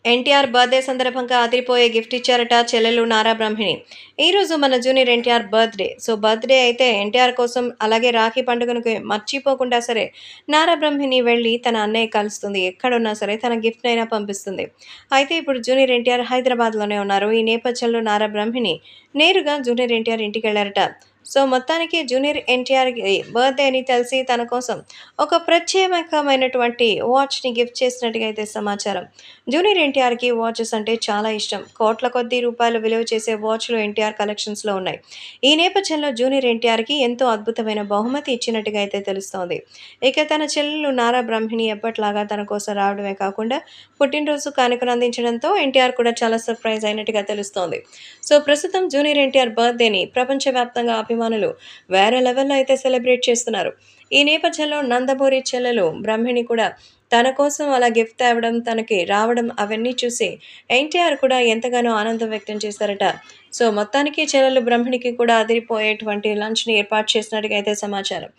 NTR birthday సందర్భంగా అదిరిపోయే gift ఇచ్చారట చెల్లెలు నారా బ్రహ్మిణి. ఈరోజు మన జూనియర్ ఎన్టీఆర్ బర్త్‌డే. బర్త్‌డే అయితే ఎన్టీఆర్ కోసం అలాగే రాఖీ పండుగను మర్చిపోకుండా సరే నారా బ్రహ్మిణి వెళ్లి తన అన్నయ్య కలుస్తుంది. ఎక్కడున్నా సరే తన గిఫ్ట్‌నైనా పంపిస్తుంది. అయితే ఇప్పుడు జూనియర్ ఎన్టీఆర్ హైదరాబాద్‌లోనే ఉన్నారు. ఈ నేపథ్యంలో నారా బ్రహ్మిణి నేరుగా జూనియర్ ఎన్టీఆర్ ఇంటికెళ్లారట. మొత్తానికి జూనియర్ ఎన్టీఆర్‌కి బర్త్‌డే అని తెలిసి తన కోసం ఒక ప్రత్యేకమైనటువంటి వాచ్‌ని గిఫ్ట్ చేసినట్టుగా అయితే సమాచారం. జూనియర్ ఎన్టీఆర్‌కి వాచెస్ అంటే చాలా ఇష్టం. కోట్ల కొద్దీ రూపాయలు విలువ చేసే వాచ్‌లు ఎన్టీఆర్ కలెక్షన్స్‌లో ఉన్నాయి. ఈ నేపథ్యంలో జూనియర్ ఎన్టీఆర్‌కి ఎంతో అద్భుతమైన బహుమతి ఇచ్చినట్టుగా అయితే తెలుస్తోంది. ఇక తన చెల్లెలు నారా బ్రహ్మిణి ఎప్పటిలాగా తన కోసం రావడమే కాకుండా పుట్టినరోజు కానుకను అందించడంతో ఎన్టీఆర్ కూడా చాలా సర్ప్రైజ్ అయినట్టుగా తెలుస్తోంది. ప్రస్తుతం జూనియర్ ఎన్టీఆర్ బర్త్‌డేని ప్రపంచవ్యాప్తంగా అభిమానులు వేరే లెవెల్‌లో అయితే సెలబ్రేట్ చేస్తున్నారు. ఈ నేపథ్యంలో నందమూరి చెల్లెలు బ్రహ్మిణి కూడా తన కోసం అలా గిఫ్ట్ తేవడం, తనకి రావడం అవన్నీ చూసి ఎన్టీఆర్ కూడా ఎంతగానో ఆనందం వ్యక్తం చేశారట. మొత్తానికి చెల్లెలు బ్రహ్మిణికి కూడా అదిరిపోయేటువంటి లంచ్‌ని ఏర్పాటు చేసినట్టుగా అయితే సమాచారం.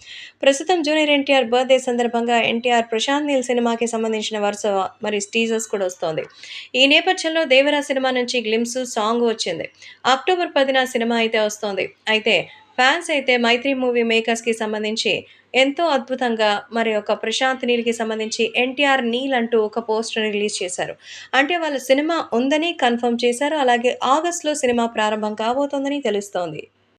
ప్రస్తుతం జూనియర్ ఎన్టీఆర్ బర్త్‌డే సందర్భంగా ఎన్టీఆర్ 'ప్రశాంత్ నీల్' సినిమాకి సంబంధించిన వరుస టీజర్స్ కూడా వస్తోంది. ఈ నేపథ్యంలో 'దేవరా' సినిమా నుంచి గ్లిమ్స్ సాంగ్ వచ్చింది. అక్టోబర్ 10న సినిమా అయితే వస్తోంది. అయితే ఫ్యాన్స్ అయితే 'మైత్రి' మూవీ మేకర్స్‌కి సంబంధించి ఎంతో అద్భుతంగా మరి ఒక 'ప్రశాంత్ నీల్‌కి' సంబంధించి 'ఎన్టీఆర్ నీల్' అంటూ ఒక పోస్టర్‌ని రిలీజ్ చేశారు. అంటే వాళ్ళ సినిమా ఉందని కన్ఫర్మ్ చేశారు. అలాగే ఆగస్ట్‌లో సినిమా ప్రారంభం కాబోతోందని తెలుస్తోంది.